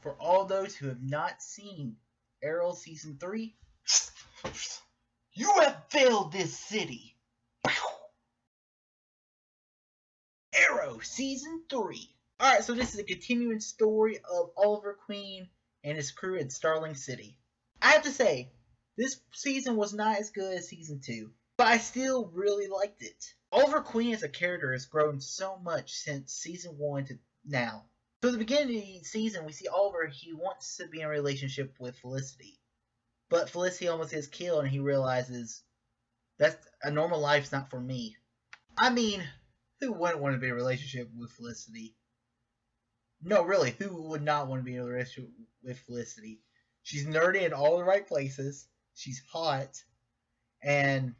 For all those who have not seen Arrow Season 3, you have failed this city. Arrow Season 3. Alright, so this is a continuing story of Oliver Queen and his crew at Starling City. I have to say, this season was not as good as Season 2, but I still really liked it. Oliver Queen as a character has grown so much since Season 1 to now. So at the beginning of the season, we see Oliver, he wants to be in a relationship with Felicity. But Felicity almost gets killed and he realizes, that's a normal life's not for me. I mean, who wouldn't want to be in a relationship with Felicity? No, really, who would not want to be in a relationship with Felicity? She's nerdy in all the right places. She's hot. And,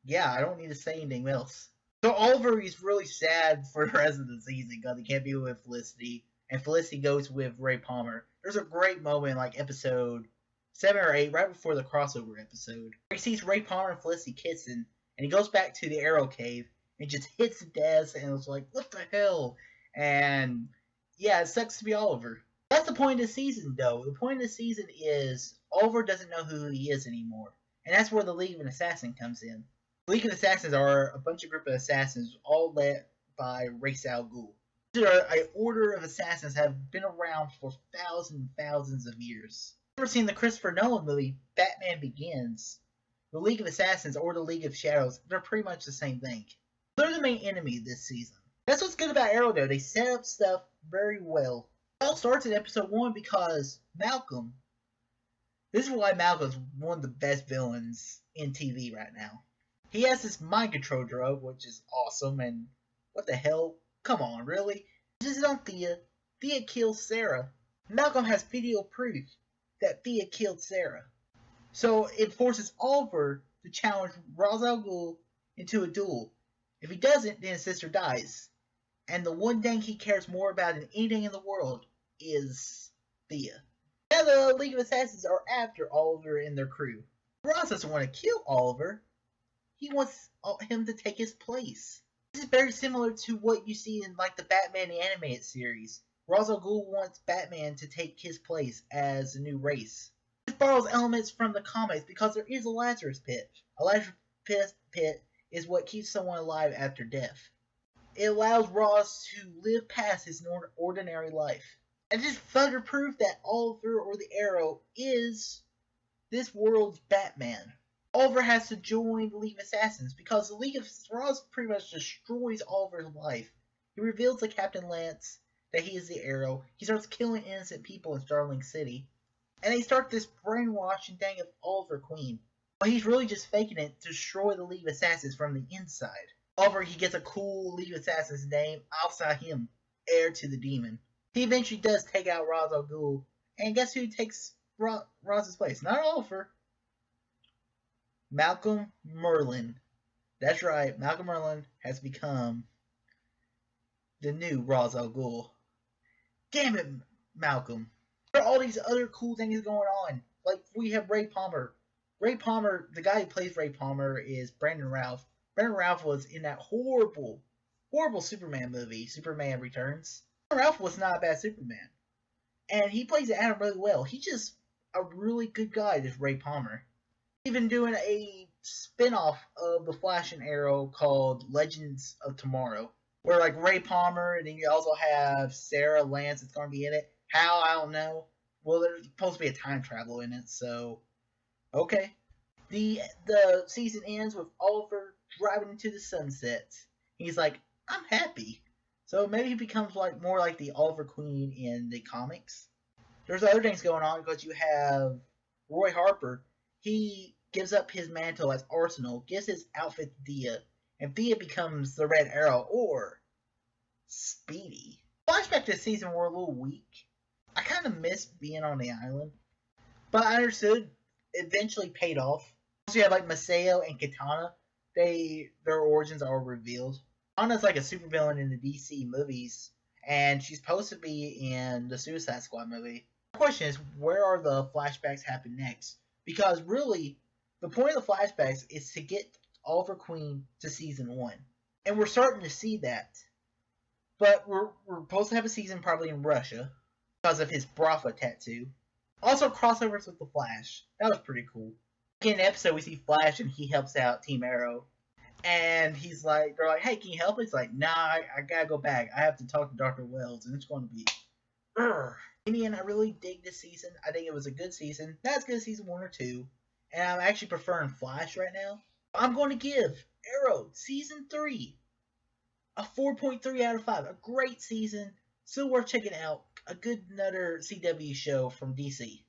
yeah, I don't need to say anything else. So Oliver is really sad for the rest of the season because he can't be with Felicity. And Felicity goes with Ray Palmer. There's a great moment like episode 7 or 8, right before the crossover episode. He sees Ray Palmer and Felicity kissing. And he goes back to the Arrow Cave. And just hits the desk and was like, what the hell? And yeah, it sucks to be Oliver. That's the point of the season, though. The point of the season is Oliver doesn't know who he is anymore. And that's where the League of Assassins comes in. The League of Assassins are a bunch of group of assassins, all led by Ra's al Ghul. These are an order of assassins that have been around for thousands of years. If you've ever seen the Christopher Nolan movie, Batman Begins, the League of Assassins or the League of Shadows, they're pretty much the same thing. They're the main enemy this season. That's what's good about Arrow, though. They set up stuff very well. It all starts in episode 1 because Malcolm. This is why Malcolm's one of the best villains in TV right now. He has this mind control drug, which is awesome, and what the hell? Come on, really? This is on Thea. Thea kills Sarah. Malcolm has video proof that Thea killed Sarah. So it forces Oliver to challenge Ra's al Ghul into a duel. If he doesn't, then his sister dies. And the one thing he cares more about than anything in the world is Thea. Now the League of Assassins are after Oliver and their crew. Ra's doesn't want to kill Oliver. He wants him to take his place. This is very similar to what you see in like the Batman the Animated Series. Ra's al Ghul wants Batman to take his place as a new race. This borrows elements from the comics because there is a Lazarus Pit. A Lazarus Pit is what keeps someone alive after death. It allows Ra's to live past his ordinary life. And just further proof that Oliver or the Arrow is this world's Batman. Oliver has to join the League of Assassins because the League of Ra's pretty much destroys Oliver's life. He reveals to Captain Lance that he is the Arrow. He starts killing innocent people in Starling City. And they start this brainwashing thing of Oliver Queen. But he's really just faking it to destroy the League of Assassins from the inside. Oliver, he gets a cool League of Assassins name outside him, Heir to the Demon. He eventually does take out Ra's al Ghul. And guess who takes Raz's place? Not Oliver. Malcolm Merlyn. That's right, Malcolm Merlyn has become the new Ra's al Ghul. Damn it, Malcolm. There are all these other cool things going on. Like, we have Ray Palmer. Ray Palmer, the guy who plays Ray Palmer is Brandon Routh. Brandon Routh was in that horrible Superman movie, Superman Returns. Brandon Routh was not a bad Superman. And he plays Adam really well. He's just a really good guy, this Ray Palmer. He's even doing a spin-off of The Flash and Arrow called Legends of Tomorrow. Where, like, Ray Palmer, and then you also have Sarah Lance that's going to be in it. How? I don't know. Well, there's supposed to be a time travel in it, so... Okay. The season ends with Oliver driving into the sunset. He's like, I'm happy. So maybe he becomes like more like the Oliver Queen in the comics. There's other things going on because you have Roy Harper. He gives up his mantle as Arsenal, gives his outfit to Thea, and Thea becomes the Red Arrow, or Speedy. Flashback to this season were a little weak. I kind of missed being on the island, but I understood it eventually paid off. Also, you have like Maseo and Katana. Their origins are revealed. Katana's like a supervillain in the DC movies, and she's supposed to be in the Suicide Squad movie. The question is, where are the flashbacks happen next? Because really, the point of the flashbacks is to get Oliver Queen to season 1. And we're starting to see that. But we're supposed to have a season probably in Russia. because of his Brafa tattoo. Also crossovers with the Flash. That was pretty cool. In an episode, we see Flash and he helps out Team Arrow. And he's like, they're like, hey, can you help? He's like, nah, I gotta go back. I have to talk to Dr. Wells, and it's going to be. And I really dig this season. I think it was a good season. Not as good as season 1 or 2. And I'm actually preferring Flash right now. I'm going to give Arrow season 3 a 4.3 out of 5. A great season. Still worth checking out. A good another CW show from DC.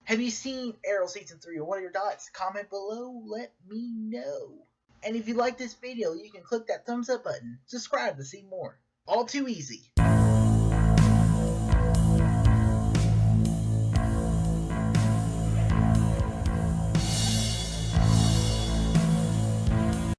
Have you seen Arrow Season 3 or what are your thoughts? Comment below, let me know. And if you like this video, you can click that thumbs up button. Subscribe to see more. All too easy.